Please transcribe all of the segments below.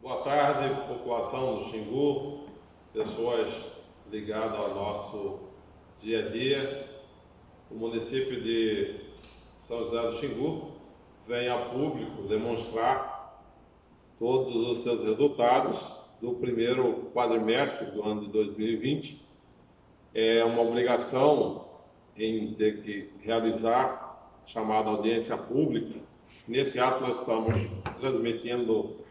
Boa tarde, população do Xingu, pessoas ligadas ao nosso dia a dia. O município de São José do Xingu vem a público demonstrar todos os seus resultados do primeiro quadrimestre do ano de 2020. É uma obrigação em ter que realizar chamada audiência pública. Nesse ato nós estamos transmitindo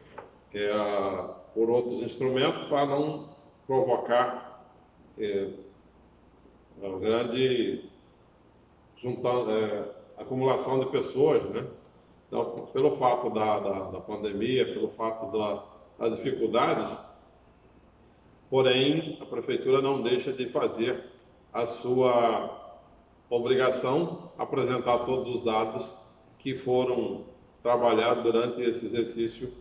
por outros instrumentos para não provocar uma grande acumulação de pessoas, né? Então, pelo fato da pandemia, pelo fato das dificuldades, porém, a Prefeitura não deixa de fazer a sua obrigação, apresentar todos os dados que foram trabalhados durante esse exercício,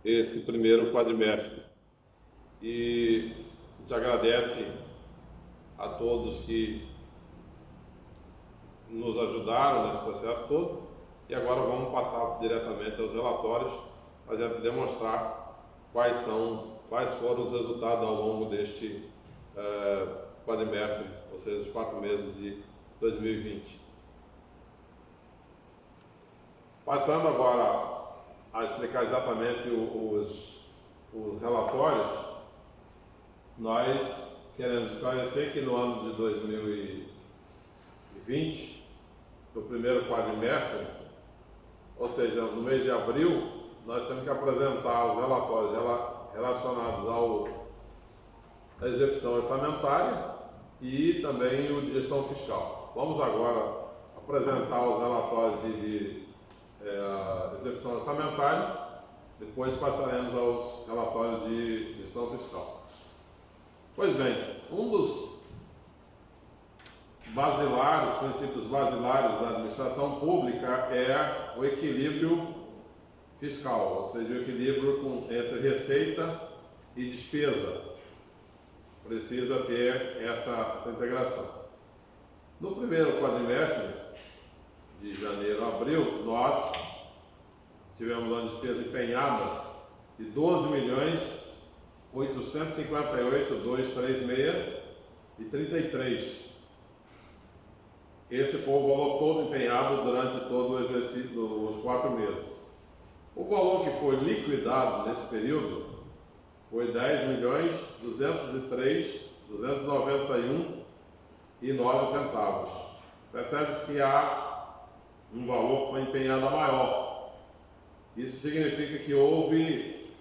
esse primeiro quadrimestre. E a gente agradece a todos que nos ajudaram nesse processo todo. E agora vamos passar diretamente aos relatórios, para a gente demonstrar quais foram os resultados ao longo deste quadrimestre, ou seja, os 4 meses de 2020. Passando agora a explicar exatamente os relatórios, nós queremos esclarecer que no ano de 2020, no primeiro quadrimestre, ou seja, no mês de abril, nós temos que apresentar os relatórios relacionados à execução orçamentária e também o de gestão fiscal. Vamos agora apresentar os relatórios de execução orçamentária, depois passaremos aos relatórios de gestão fiscal. Pois bem, um dos princípios basilares da administração pública é o equilíbrio fiscal, ou seja, o equilíbrio entre receita e despesa. Precisa ter essa integração. No primeiro quadrimestre, de janeiro a abril, nós tivemos uma despesa empenhada de 12.858.236,33. Esse foi o valor todo empenhado durante todo o exercício dos 4 meses. O valor que foi liquidado nesse período foi 10.203.291,09. Percebe-se que há um valor que foi empenhado maior. Isso significa que houve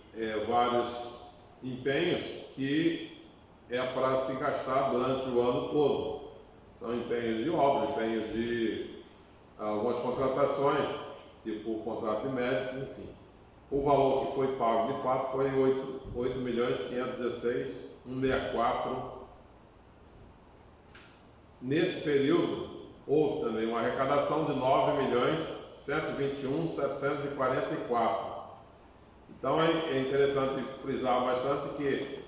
vários empenhos que é para se gastar durante o ano todo. São empenhos de obra, empenhos de algumas contratações, tipo o contrato de médico, enfim. O valor que foi pago de fato foi 8.516.164. Nesse período, houve também uma arrecadação de 9.121.744. Então é interessante frisar bastante que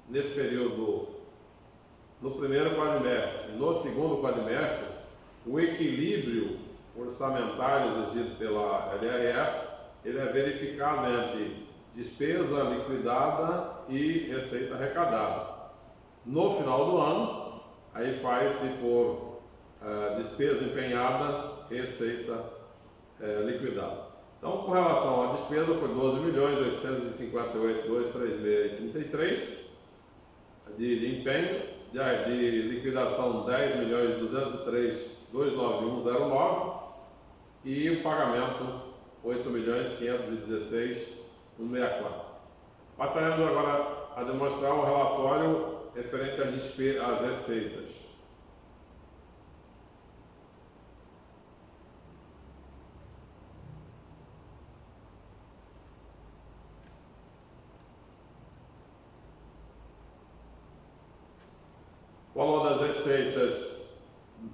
nesse período, no primeiro quadrimestre e no segundo quadrimestre, o equilíbrio orçamentário exigido pela LRF ele é verificado entre despesa liquidada e receita arrecadada. No final do ano, aí faz-se por despesa empenhada, receita liquidada. Então, com relação à despesa, foi 12.858.236,33 de empenho, de liquidação 10.203.291,09 e o pagamento 8.516.164. Passaremos agora a demonstrar o relatório referente às receitas. O valor das receitas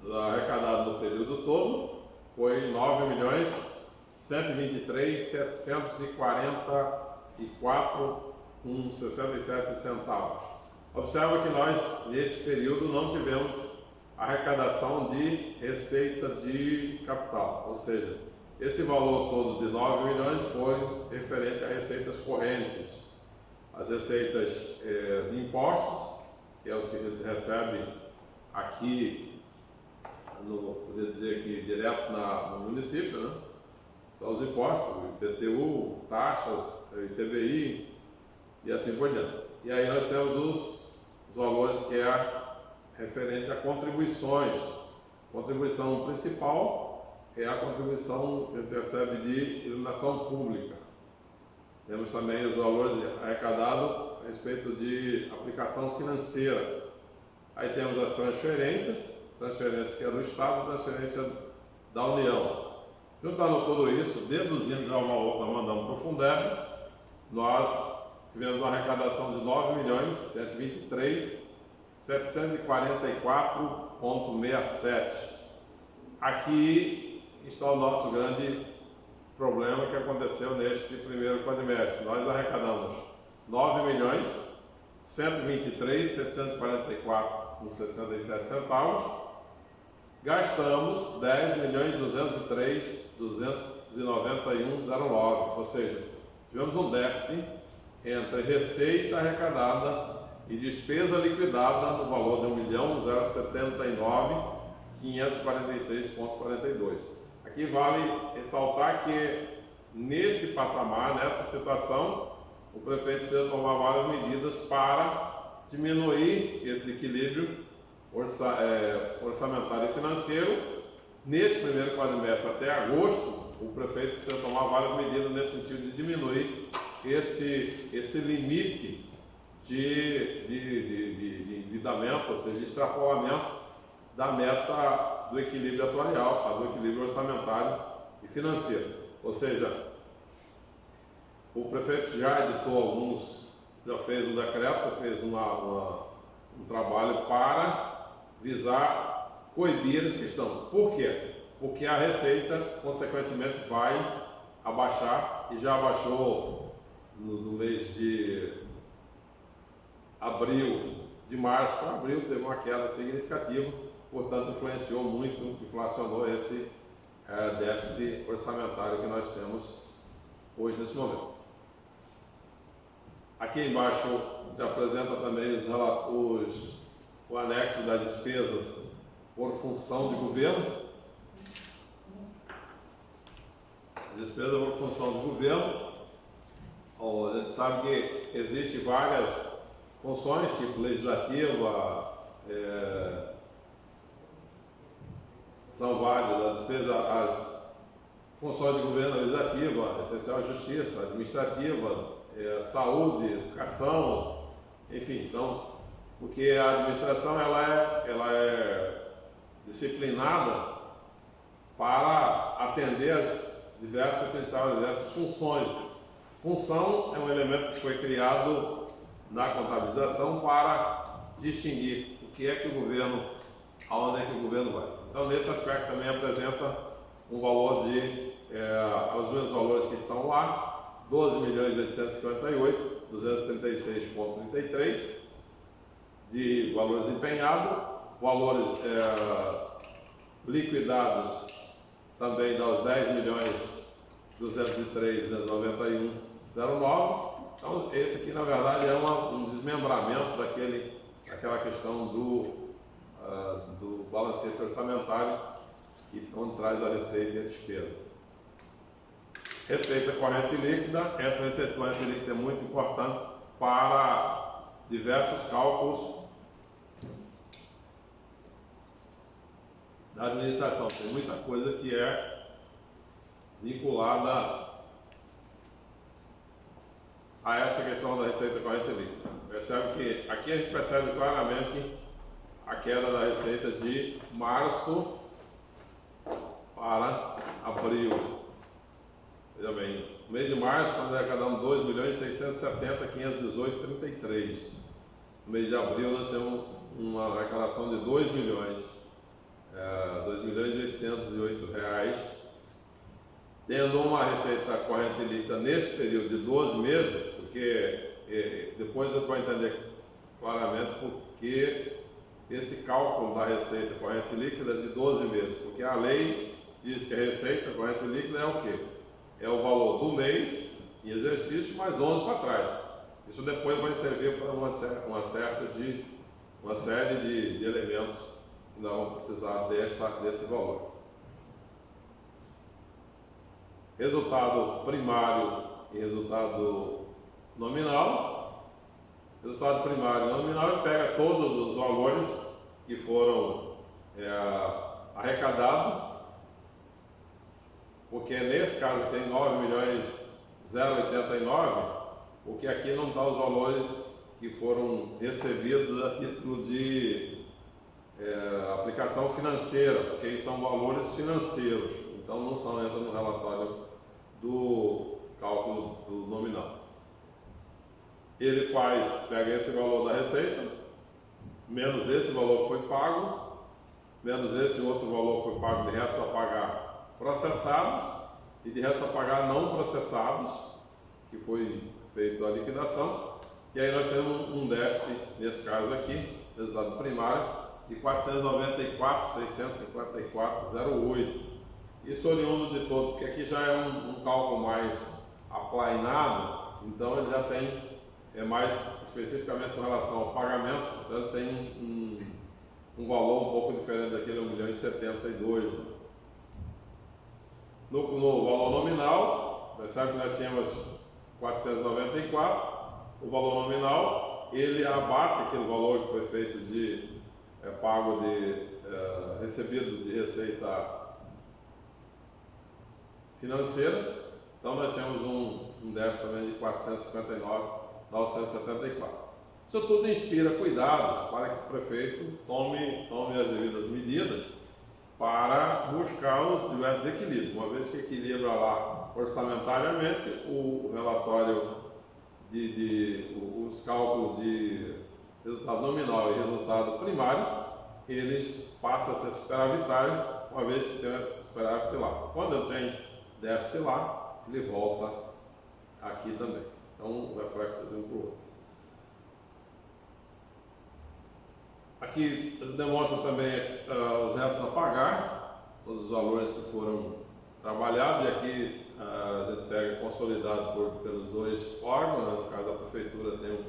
arrecadadas no período todo foi 9.123.744,67. Observa que nós, nesse período, não tivemos arrecadação de receita de capital, ou seja, esse valor todo de 9 milhões foi referente a receitas correntes. as receitas de impostos, que é os que a gente recebe aqui, poderia dizer aqui, direto no município, né? São os impostos, IPTU, taxas, ITBI e assim por diante. E aí nós temos os valores que é referente a contribuições. Contribuição principal é a contribuição que a gente recebe de iluminação pública. Temos também os valores arrecadados a respeito de aplicação financeira. Aí temos as transferências que é do Estado, transferência da União. Juntando tudo isso, deduzindo já o valor que nós mandamos para o Fundeb, nós tivemos uma arrecadação de 9.123.744,67. Aqui está o nosso grande problema que aconteceu neste primeiro quadrimestre. Nós arrecadamos 9.123.744,67. Gastamos 10.203.291,09, ou seja, tivemos um déficit entre receita arrecadada e despesa liquidada no valor de 1.079.546,42. Aqui vale ressaltar que nesse patamar, nessa situação, o prefeito precisa tomar várias medidas para diminuir esse equilíbrio orçamentário e financeiro. Nesse primeiro quadrimestre até agosto, o prefeito precisa tomar várias medidas nesse sentido de diminuir esse limite de endividamento, ou seja, de extrapolamento da meta do equilíbrio atuarial, do equilíbrio orçamentário e financeiro. Ou seja, o prefeito já editou já fez um decreto, fez um trabalho para visar coibir essa questão. Por quê? Porque a receita, consequentemente, vai abaixar e já abaixou no mês de abril, de março para abril, teve uma queda significativa, portanto, influenciou muito, inflacionou esse déficit orçamentário que nós temos hoje nesse momento. Aqui embaixo se apresenta também o anexo das despesas por função de governo. As despesas por função de governo, a gente sabe que existem várias funções, tipo legislativa, são várias, as funções de governo legislativa, essencial justiça, administrativa, saúde, educação, enfim, porque a administração ela é disciplinada para atender as diversas funções. Função é um elemento que foi criado na contabilização para distinguir o que é que o governo, aonde é que o governo vai. Então, nesse aspecto também apresenta um valor os mesmos valores que estão lá, 12.858.236,33 de valores empenhados, valores liquidados também dá os 10.203.291,09. Então, esse aqui, na verdade, é um desmembramento daquela questão do balancete orçamentário, onde traz a receita e a despesa. Receita corrente líquida. Essa receita corrente líquida é muito importante para diversos cálculos da administração. Tem muita coisa que é vinculada a essa questão da receita corrente líquida. Percebe que aqui a gente percebe claramente a queda da receita de março para abril. Veja bem, no mês de março nós arrecadamos 2.670.518,33. No mês de abril nós temos uma arrecadação de 2.808 reais, tendo uma receita corrente líquida nesse período de 12 meses, porque depois você vai entender claramente porque esse cálculo da receita corrente líquida é de 12 meses, porque a lei diz que a receita corrente líquida é o quê? É o valor do mês em exercício mais 11 para trás. Isso depois vai servir para uma série de elementos que nós vamos precisar desse valor. Resultado primário e resultado nominal. Resultado primário e nominal pega todos os valores que foram arrecadados, porque nesse caso tem 9.089.089, porque aqui não está os valores que foram recebidos a título de aplicação financeira, porque são valores financeiros, então não entra no relatório do cálculo do nominal. Ele pega esse valor da receita, menos esse valor que foi pago, menos esse outro valor que foi pago, de resto a pagar processados, e de resto a pagar não processados, que foi feita a liquidação, e aí nós temos um déficit, nesse caso aqui, resultado primário, de 494.654,08. Isso oriundo de todo, porque aqui já é um cálculo mais aplainado, então ele já tem, mais especificamente com relação ao pagamento, então tem um valor um pouco diferente daquele 1.072.000. No valor nominal, percebe que nós tínhamos 494, o valor nominal, ele abate aquele valor que foi feito de pago recebido de receita financeira. Então nós temos um déficit também de 459.974. Isso tudo inspira cuidados para que o prefeito tome as devidas medidas para buscar os diversos equilíbrios. Uma vez que equilibra lá orçamentariamente, o relatório os cálculos de resultado nominal e resultado primário, eles passam a ser superavitários, uma vez que tem superávit lá. Quando eu tenho déficit lá, ele volta aqui também. Então, o reflexo de um para o outro. Aqui demonstra também os restos a pagar, todos os valores que foram trabalhados, e aqui a gente pega consolidado pelos dois órgãos, né? No caso da Prefeitura tem o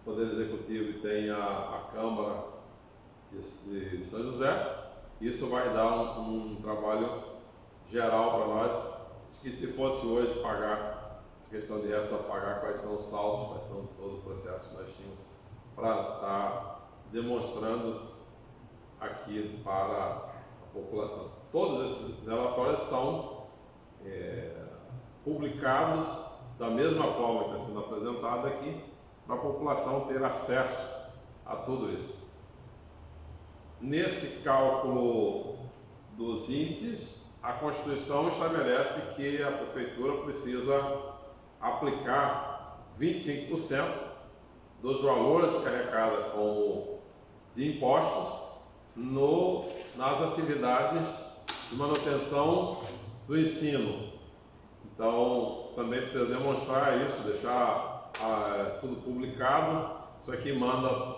Poder Executivo e tem a Câmara de São José. Isso vai dar um trabalho geral para nós, que se fosse hoje pagar, essa questão de resto a pagar, quais são os saldos, então todo o processo que nós tínhamos para estar demonstrando aqui para a população. Todos esses relatórios são publicados da mesma forma que está sendo apresentado aqui, para a população ter acesso a tudo isso. Nesse cálculo dos índices, a Constituição estabelece que a Prefeitura precisa aplicar 25% dos valores que arrecada como de impostos nas atividades de manutenção do ensino. Então, também precisa demonstrar isso, deixar tudo publicado. Isso aqui manda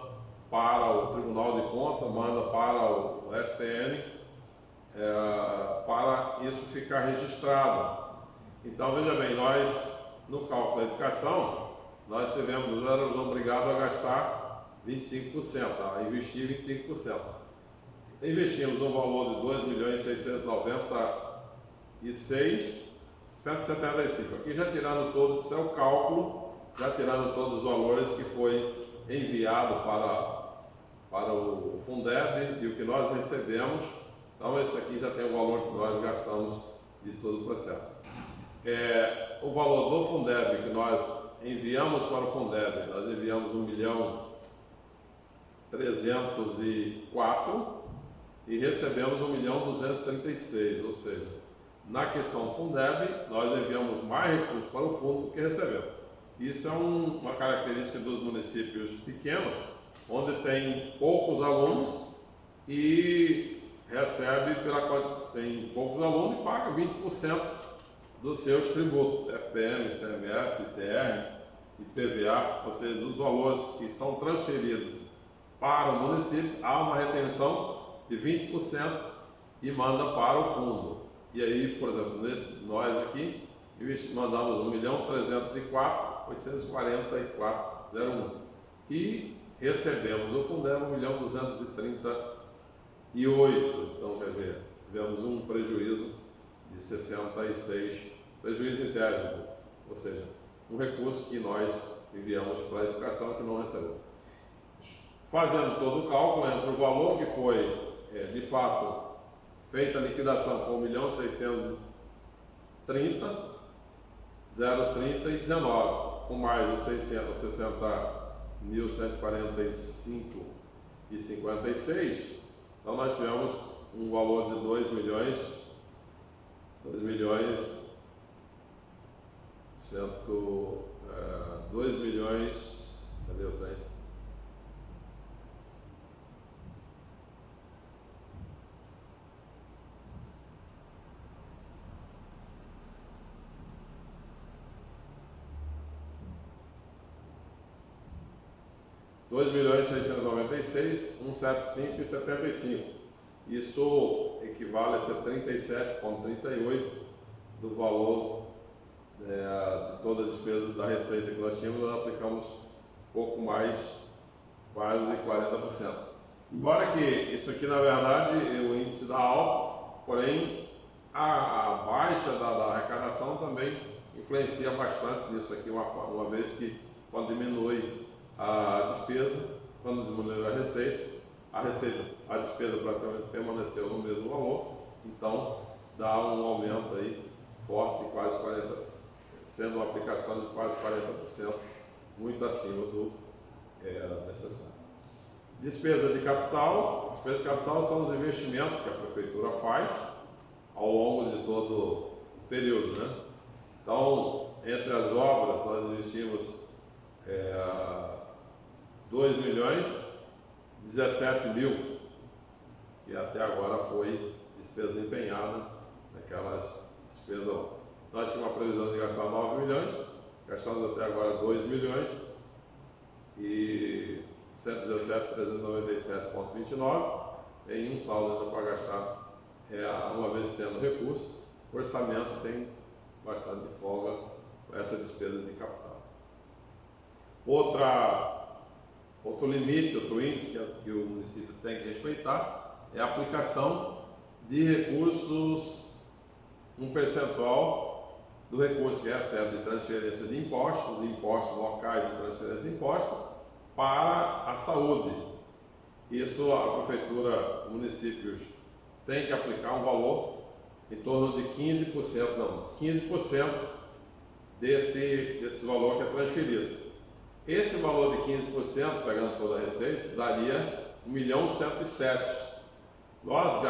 para o Tribunal de Contas, manda para o STN, para isso ficar registrado. Então, veja bem, nós, no cálculo da educação, nós éramos obrigados a gastar 25%, a investir 25%. Investimos um valor de 2.696.175. Aqui já tirando todo, isso é o cálculo, já tirando todos os valores que foi enviado para o Fundeb e o que nós recebemos. Então esse aqui já tem o valor que nós gastamos de todo o processo. O valor do Fundeb que nós enviamos para o Fundeb, nós enviamos 1.304.000 e recebemos 1.236.000, ou seja, na questão Fundeb, nós enviamos mais recursos para o fundo do que recebemos. Isso é uma característica dos municípios pequenos, onde tem poucos alunos e tem poucos alunos e paga 20% dos seus tributos, FPM, ICMS, ITR, IPVA, ou seja, dos valores que são transferidos para o município, há uma retenção de 20% e manda para o fundo. E aí, por exemplo, nós aqui mandamos 1.304.000 844,01 e recebemos do Fundeb 1.238.000. Então, quer dizer, tivemos um prejuízo de 66, prejuízo integro, ou seja, um recurso que nós enviamos para a educação que não recebeu. Fazendo todo o cálculo entre o valor que foi, de fato, feita a liquidação com 1.630.030,19, com mais os 660.145,56, então nós tivemos um valor de 2 milhões, cadê o trem? R$2.696.175,75. Isso equivale a ser 37,38 do valor de toda a despesa da receita que nós tínhamos. Nós aplicamos pouco mais, quase 40%. Embora que isso aqui, na verdade, o índice dá alto, porém a baixa da arrecadação também influencia bastante nisso aqui, uma vez que quando diminui a despesa, quando diminui a despesa praticamente permaneceu no mesmo valor, então dá um aumento aí forte de quase 40%, sendo uma aplicação de quase 40%, muito acima do necessário. Despesa de capital são os investimentos que a prefeitura faz ao longo de todo o período, né? Então, entre as obras, nós investimos 2.017.000, que até agora foi despesa empenhada naquelas despesas. Nós tínhamos uma previsão de gastar 9 milhões, gastamos até agora 2 milhões e 117.397,29 em um saldo ainda para gastar, uma vez tendo recurso. O orçamento tem bastante folga com essa despesa de capital. Outro limite, outro índice que o município tem que respeitar é a aplicação de recursos, um percentual do recurso que recebe de transferência de impostos locais e transferência de impostos para a saúde. Isso a prefeitura, municípios tem que aplicar um valor em torno de 15% desse valor que é transferido. Esse valor de 15%, pegando toda a receita, daria 1.107.000. Nós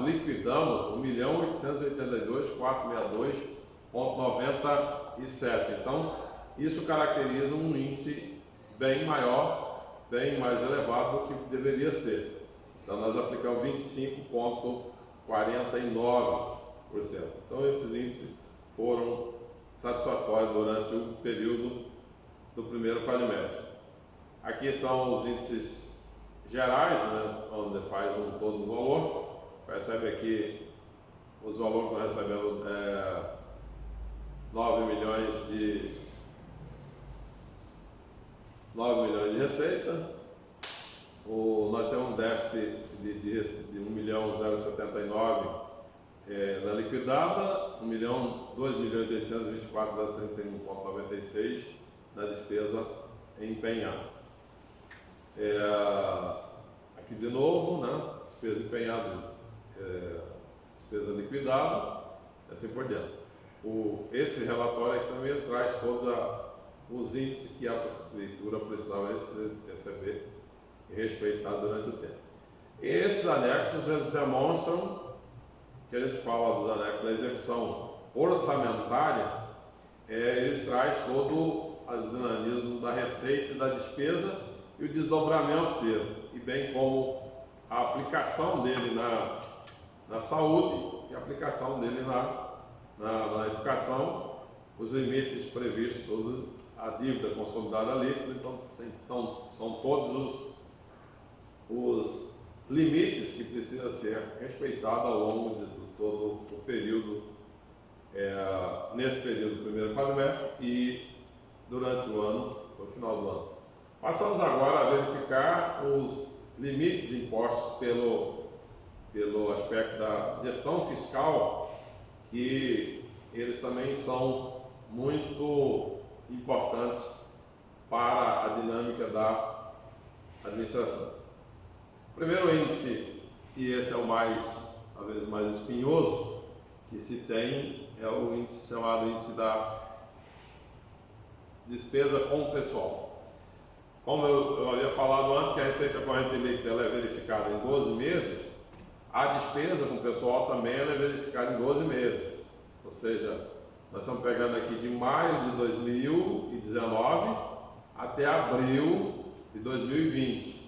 liquidamos 1.882.462,97. Então, isso caracteriza um índice bem maior, bem mais elevado do que deveria ser. Então, nós aplicamos 25,49%. Então, esses índices foram satisfatórios durante o período do primeiro quadrimestre. Aqui são os índices gerais, né, onde faz um todo do valor. Percebe aqui os valores que nós recebemos, 9 milhões de receita. Nós temos um déficit de 1.079.000 na liquidada, 2.824.031,96 na despesa empenhada. Aqui de novo, né? Despesa empenhada, despesa liquidada, assim por diante. Esse relatório aqui também traz todos os índices que a prefeitura precisava receber e respeitar durante o tempo. Esses anexos, eles demonstram que a gente fala dos anexos da execução orçamentária, eles trazem todo o dinamismo da receita e da despesa e o desdobramento dele, e bem como a aplicação dele na saúde e a aplicação dele na educação, os limites previstos, toda a dívida consolidada líquida. Então são todos os limites que precisam ser respeitados ao longo de todo o período, nesse período do primeiro quadrimestre e durante o ano, no final do ano. Passamos agora a verificar os limites impostos pelo aspecto da gestão fiscal, que eles também são muito importantes para a dinâmica da administração. O primeiro índice, e esse é o talvez mais espinhoso que se tem, é o índice chamado índice da despesa com o pessoal. Como eu havia falado antes, que a receita corrente líquida ela é verificada em 12 meses, a despesa com o pessoal também ela é verificada em 12 meses. Ou seja, nós estamos pegando aqui de maio de 2019 até abril de 2020.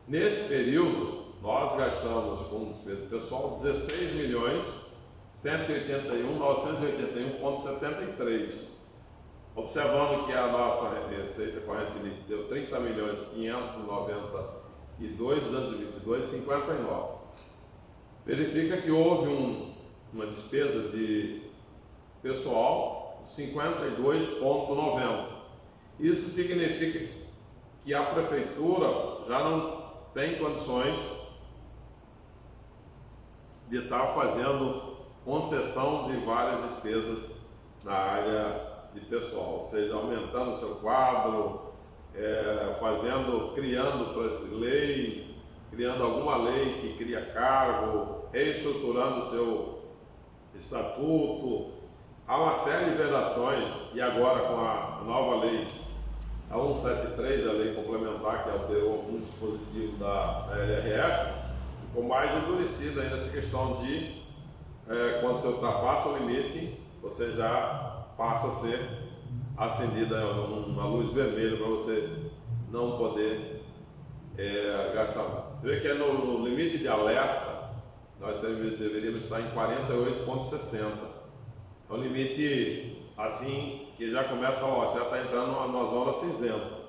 Nesse período, nós gastamos com despesa pessoal 16.181.981,73. Observando que a nossa receita corrente líquida deu 30.592.222,59. Verifica que houve uma despesa de pessoal de 52,90. Isso significa que a prefeitura já não tem condições de estar fazendo concessão de várias despesas na área de pessoal, ou seja, aumentando o seu quadro, criando alguma lei que cria cargo, reestruturando o seu estatuto. Há uma série de vedações, e agora com a nova lei, a 173, a lei complementar, que alterou algum dispositivo da LRF, ficou mais endurecida ainda essa questão de quando você ultrapassa o limite, você já passa a ser acendida uma luz vermelha para você não poder gastar. Você vê que no limite de alerta, nós deveríamos estar em 48,60. É um limite assim que já começa você já está entrando numa zona cinzenta.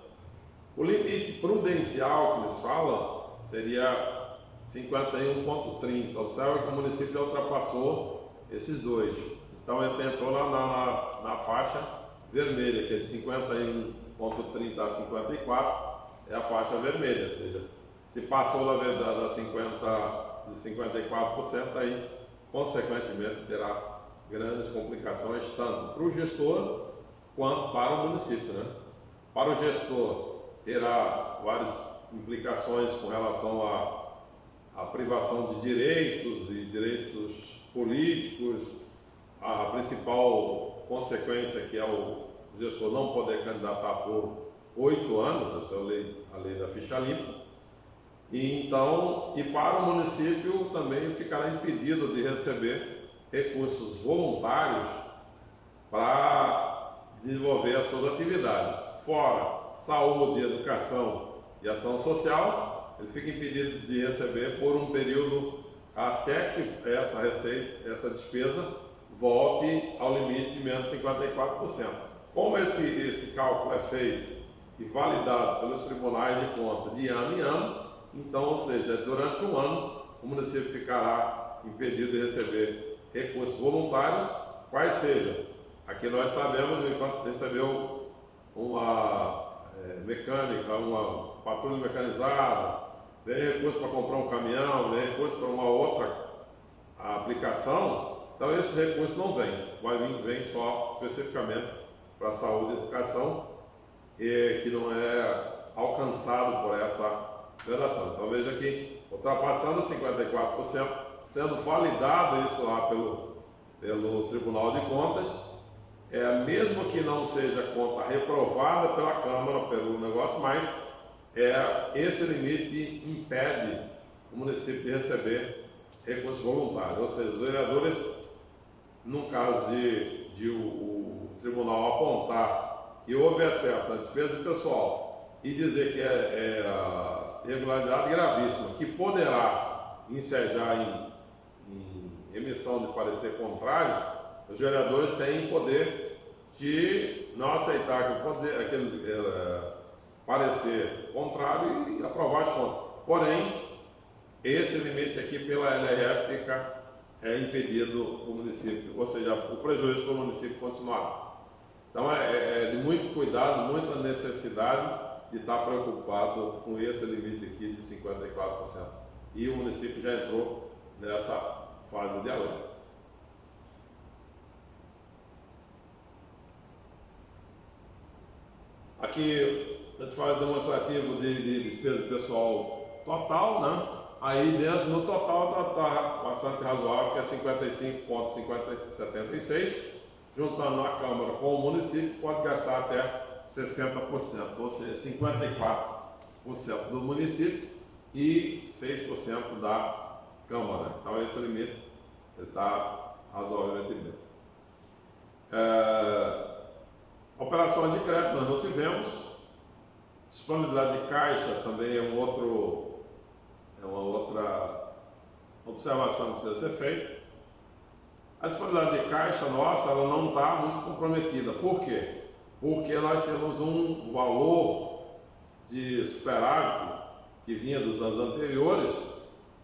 O limite prudencial que eles falam seria 51,30. Observa que o município já ultrapassou esses dois. Então ele entrou na faixa vermelha, que é de 51,30 a 54, é a faixa vermelha, ou seja, se passou da 54%, aí consequentemente terá grandes complicações tanto para o gestor quanto para o município, né? Para o gestor terá várias implicações com relação à privação de direitos e direitos políticos. A principal consequência que é o gestor não poder candidatar por 8 anos, essa é a lei da ficha limpa. E para o município também ficará impedido de receber recursos voluntários para desenvolver as suas atividades. Fora saúde, educação e ação social, ele fica impedido de receber por um período até que essa despesa volte ao limite de menos 54%. Como esse cálculo é feito e validado pelos tribunais de contas de ano em ano, então, ou seja, durante um ano, o município ficará impedido de receber recursos voluntários, quais sejam. Aqui nós sabemos, enquanto recebeu uma mecânica, uma patrulha mecanizada, vem recurso para comprar um caminhão, vem recurso para uma outra aplicação. Então esses recursos não vêm, vem só especificamente para a saúde e educação, que não é alcançado por essa vedação. Então veja que ultrapassando 54%, sendo validado isso lá pelo Tribunal de Contas, mesmo que não seja conta reprovada pela Câmara, pelo negócio, mas esse limite impede o município de receber recursos voluntários, ou seja, os vereadores, no caso de o tribunal apontar que houve excesso na despesa do pessoal e dizer que é irregularidade gravíssima, que poderá ensejar em emissão de parecer contrário, os vereadores têm poder de não aceitar aquele parecer contrário e aprovar as contas. Porém, esse limite aqui pela LRF fica impedido o município, ou seja, o prejuízo para o município continuar. Então é de muito cuidado, muita necessidade de estar preocupado com esse limite aqui de 54%. E o município já entrou nessa fase de alerta. Aqui a gente faz demonstrativo de despesa pessoal total, né? Aí dentro no total está bastante razoável, que é 55,76. Juntando a Câmara com o município, pode gastar até 60%, ou seja, 54% do município e 6% da Câmara. Então esse limite está razoavelmente bem. Operações de crédito nós não tivemos. Disponibilidade de caixa também é uma outra observação que precisa ser feita. A disponibilidade de caixa nossa, ela não está muito comprometida. Por quê? Porque nós temos um valor de superávit que vinha dos anos anteriores,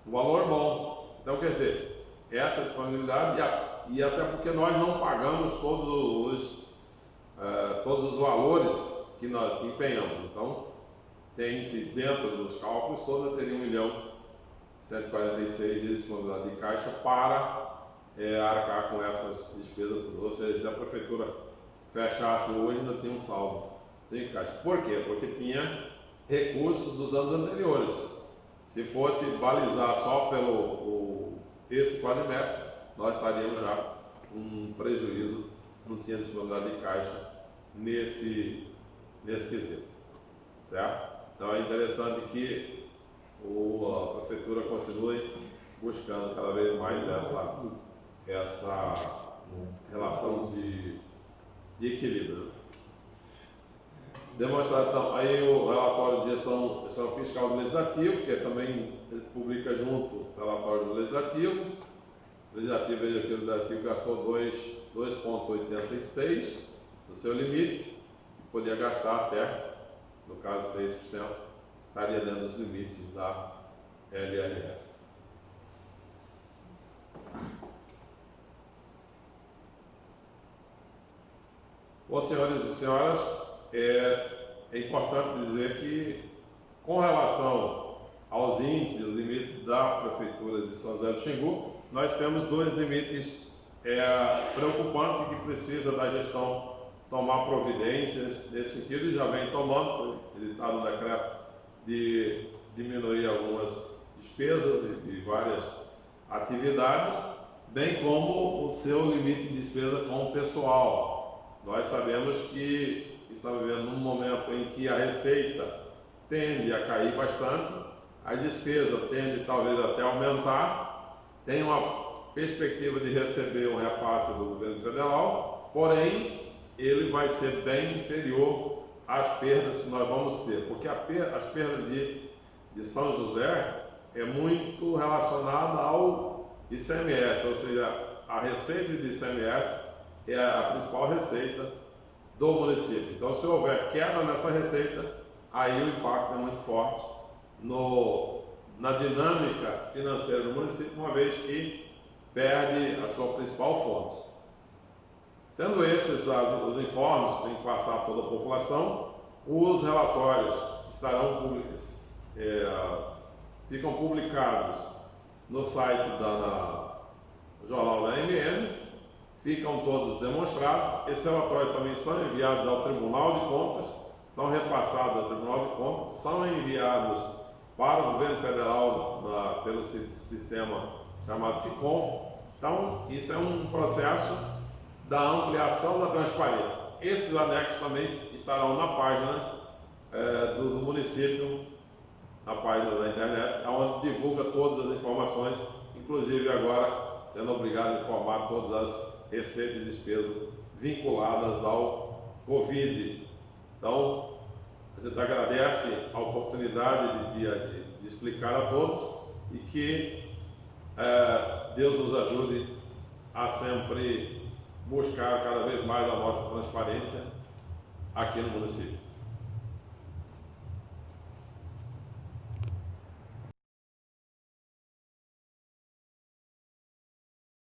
um valor bom. Então, quer dizer, essa disponibilidade, e até porque nós não pagamos todos os valores que nós empenhamos. Então, tem-se dentro dos cálculos todos, teria 1.146.000 de disponibilidade de caixa para arcar com essas despesas. Ou seja, se a prefeitura fechasse hoje, ainda tem um saldo sem caixa. Por quê? Porque tinha recursos dos anos anteriores. Se fosse balizar só pelo esse quadrimestre, nós estaríamos já com um prejuízo, não tinha disponibilidade de caixa nesse quesito, certo? Então é interessante que a prefeitura continue buscando cada vez mais essa relação de equilíbrio. Demonstrar então aí o relatório de gestão fiscal do Legislativo, que também publica junto o relatório do Legislativo. O Legislativo, veja que o Legislativo gastou 2,86 do seu limite, que podia gastar até, no caso 6%, estaria dentro dos limites da LRF. Bom, senhores e senhoras, é importante dizer que, com relação aos índices, os limites da Prefeitura de São José do Xingu, nós temos dois limites preocupantes e que precisa da gestão tomar providências nesse sentido, e já vem tomando. Foi editado um decreto de diminuir algumas despesas e várias atividades, bem como o seu limite de despesa com o pessoal. Nós sabemos que estamos vivendo num momento em que a receita tende a cair bastante, a despesa tende talvez até aumentar, tem uma perspectiva de receber um repasse do governo federal, porém ele vai ser bem inferior às perdas que nós vamos ter, porque as perdas de São José é muito relacionada ao ICMS, ou seja, a receita de ICMS é a principal receita do município. Então, se houver quebra nessa receita, aí o impacto é muito forte na dinâmica financeira do município, uma vez que perde a sua principal fonte. Sendo esses os informes que tem que passar a toda a população, os relatórios ficam publicados no site do Jornal da MM, ficam todos demonstrados. Esses relatórios também são enviados ao Tribunal de Contas, são repassados ao Tribunal de Contas, são enviados para o governo federal pelo sistema chamado SICONF. Então, isso é um processo da ampliação da transparência. Esses anexos também estarão na página do município, na página da internet, onde divulga todas as informações, inclusive agora sendo obrigado a informar todas as receitas e despesas vinculadas ao Covid. Então, a gente agradece a oportunidade de explicar a todos e que Deus nos ajude a sempre buscar cada vez mais a nossa transparência aqui no município.